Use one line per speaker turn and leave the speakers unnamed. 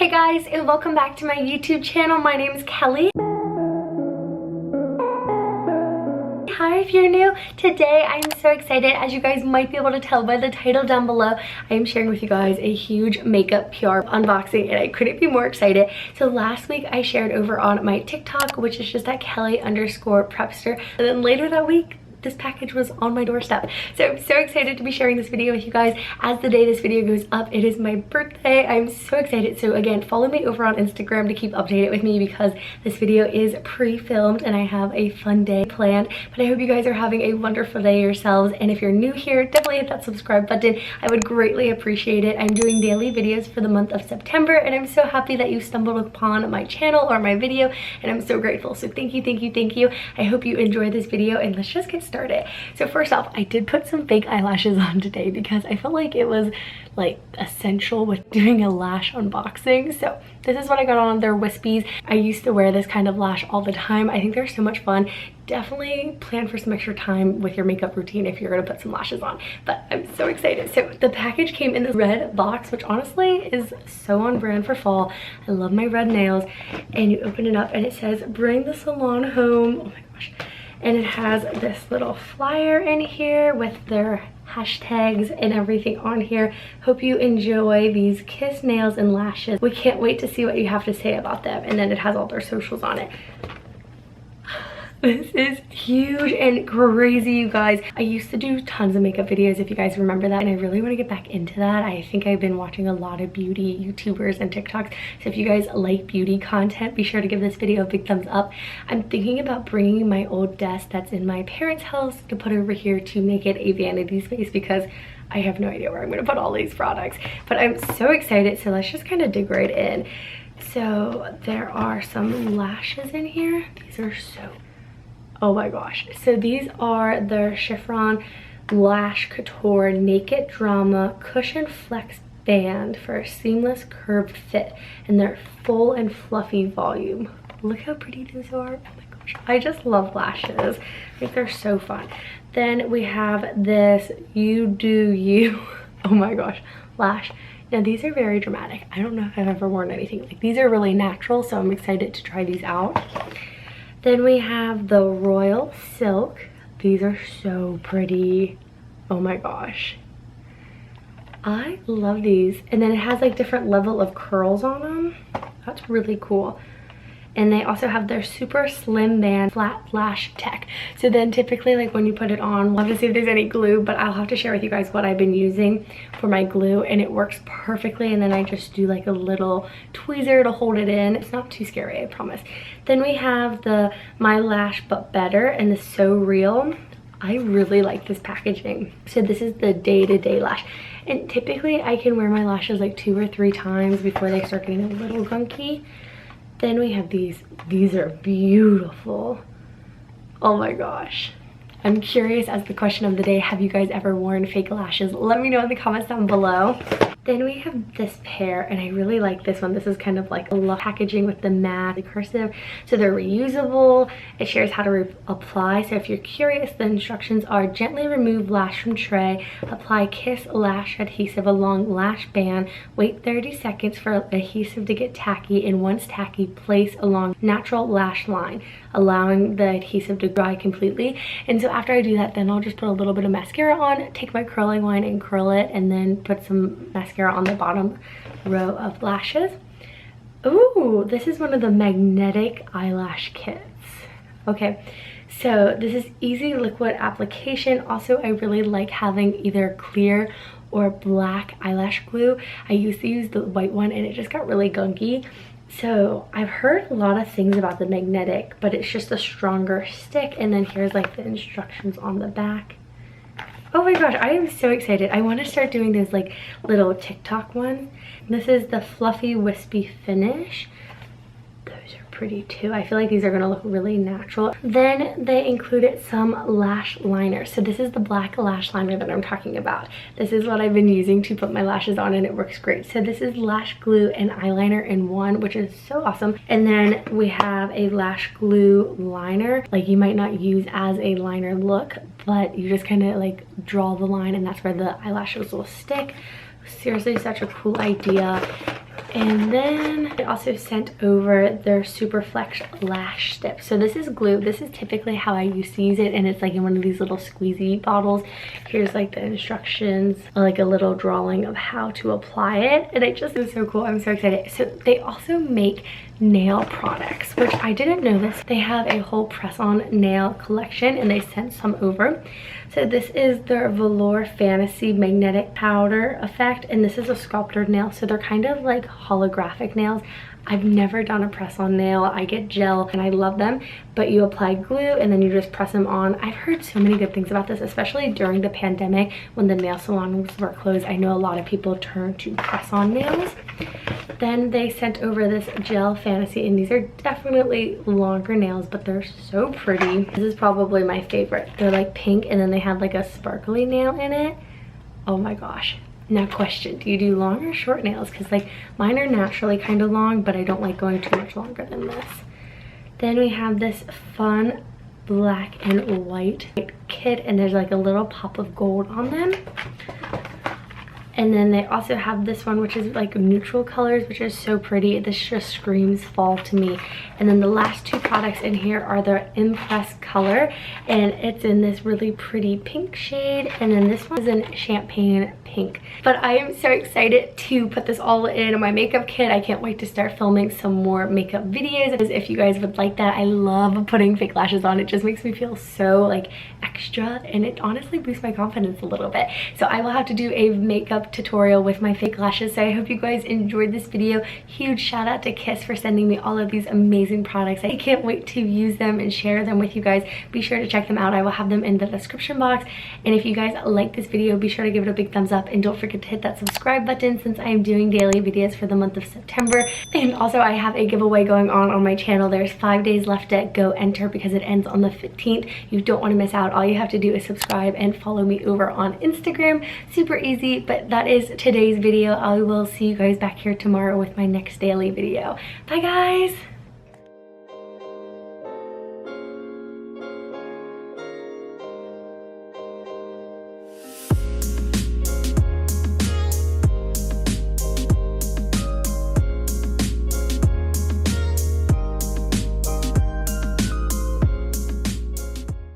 Hey guys, and welcome back to my YouTube channel. My name is Kelly. Hi, if you're new. Today I'm so excited. As you guys might be able to tell by the title down below, I am sharing with you guys a huge makeup PR unboxing, and I couldn't be more excited. So last week I shared over on my TikTok, which is just at Kelly_Prepster, and then later that week this package was on my doorstep. So I'm so excited to be sharing this video with you guys. As the day this video goes up, it is my birthday. I'm so excited. So again, follow me over on Instagram to keep updated with me because this video is pre-filmed and I have a fun day planned. But I hope you guys are having a wonderful day yourselves. And if you're new here, definitely hit that subscribe button. I would greatly appreciate it. I'm doing daily videos for the month of September, and I'm so happy that you stumbled upon my channel or my video, and I'm so grateful. So thank you, thank you, thank you. I hope you enjoyed this video, and let's just get started. So first off, I did put some fake eyelashes on today because I felt like it was like essential with doing a lash unboxing. So this is what I got on. They're wispies. I used to wear this kind of lash all the time. I think they're so much fun. Definitely plan for some extra time with your makeup routine if you're gonna put some lashes on, but I'm so excited. So the package came in this red box, which honestly is so on brand for fall. I love my red nails. And you open it up and it says bring the salon home. Oh my gosh. And it has this little flyer in here with their hashtags and everything on here. Hope you enjoy these kiss nails and lashes. We can't wait to see what you have to say about them. And then it has all their socials on it. This is huge and crazy, you guys. I used to do tons of makeup videos, if you guys remember that, and I really want to get back into that. I think I've been watching a lot of beauty YouTubers and TikToks, so if you guys like beauty content, be sure to give this video a big thumbs up. I'm thinking about bringing my old desk that's in my parents' house to put over here to make it a vanity space because I have no idea where I'm going to put all these products, but I'm so excited. So let's just kind of dig right in. So there are some lashes in here. These are so, oh my gosh. So these are their Chiffon Lash Couture Naked Drama Cushion Flex Band for a seamless curved fit, and they're full and fluffy volume. Look how pretty these are. Oh my gosh, I just love lashes. I think they're so fun. Then we have this You Do You, oh my gosh, lash. Now these are very dramatic. I don't know if I've ever worn anything like these. Are really natural, so I'm excited to try these out. Then we have the Royal Silk. These are so pretty. Oh my gosh. I love these. And then it has like different level of curls on them. That's really cool. And they also have their super slim band flat lash tech. So then typically like when you put it on, we'll have to see if there's any glue, but I'll have to share with you guys what I've been using for my glue, and it works perfectly. And then I just do like a little tweezer to hold it in. It's not too scary, I promise. Then we have the My Lash But Better and the So Real. I really like this packaging. So this is the day-to-day lash. And typically I can wear my lashes like 2 or 3 times before they start getting a little gunky. Then we have these. These are beautiful. Oh my gosh. I'm curious, as the question of the day, have you guys ever worn fake lashes? Let me know in the comments down below. Then we have this pair, and I really like this one. This is kind of like a packaging with the matte cursive. So they're reusable. It shares how to apply. So if you're curious, the instructions are gently remove lash from tray, apply Kiss Lash Adhesive along lash band, wait 30 seconds for adhesive to get tacky, and once tacky, place along natural lash line, allowing the adhesive to dry completely. And so after I do that, then I'll just put a little bit of mascara on, take my curling line and curl it, and then put some mascara on the bottom row of lashes. Ooh, this is one of the magnetic eyelash kits. Okay, so this is easy liquid application. Also, I really like having either clear or black eyelash glue. I used to use the white one and it just got really gunky. So I've heard a lot of things about the magnetic, but it's just a stronger stick. And then here's like the instructions on the back. Oh my gosh, I am so excited. I want to start doing those like little TikTok ones. This is the Fluffy Wispy Finish. Those are pretty too. I feel like these are going to look really natural. Then they included some lash liner. So this is the black lash liner that I'm talking about. This is what I've been using to put my lashes on, and it works great. So this is lash glue and eyeliner in one, which is so awesome. And then we have a lash glue liner. Like you might not use as a liner look, but you just kind of like draw the line and that's where the eyelashes will stick. Seriously, such a cool idea. And then I also sent over their Super Flex Lash Stick. So this is glue. This is typically how I used to use it, and it's like in one of these little squeezy bottles. Here's like the instructions, like a little drawing of how to apply it. And it just is so cool. I'm so excited. So they also make nail products, which I didn't know this. They have a whole press-on nail collection, and they sent some over. So this is their Velour Fantasy Magnetic Powder Effect, and this is a sculpted nail, so they're kind of like holographic nails. I've never done a press-on nail. I get gel and I love them, but you apply glue and then you just press them on. I've heard so many good things about this, especially during the pandemic when the nail salons were closed. I know a lot of people turned to press-on nails. Then they sent over this Gel Fantasy, and these are definitely longer nails, but they're so pretty. This is probably my favorite. They're like pink, and then they have like a sparkly nail in it. Oh my gosh. Now question, do you do long or short nails? Because like mine are naturally kind of long, but I don't like going too much longer than this. Then we have this fun black and white kit, and there's like a little pop of gold on them. And then they also have this one, which is like neutral colors, which is so pretty. This just screams fall to me. And then the last two products in here are the Impress color, and it's in this really pretty pink shade. And then this one is in champagne pink. But I am so excited to put this all in my makeup kit. I can't wait to start filming some more makeup videos. If you guys would like that, I love putting fake lashes on. It just makes me feel so like extra, and it honestly boosts my confidence a little bit. So I will have to do a makeup tutorial with my fake lashes. So I hope you guys enjoyed this video. Huge shout out to Kiss for sending me all of these amazing products. I can't wait to use them and share them with you guys. Be sure to check them out. I will have them in the description box. And if you guys like this video, be sure to give it a big thumbs up, and don't forget to hit that subscribe button since I am doing daily videos for the month of September. And also I have a giveaway going on my channel. There's 5 days left to go enter because it ends on the 15th. You don't want to miss out. All you have to do is subscribe and follow me over on Instagram. Super easy, but that is today's video. I will see you guys back here tomorrow with my next daily video. Bye guys!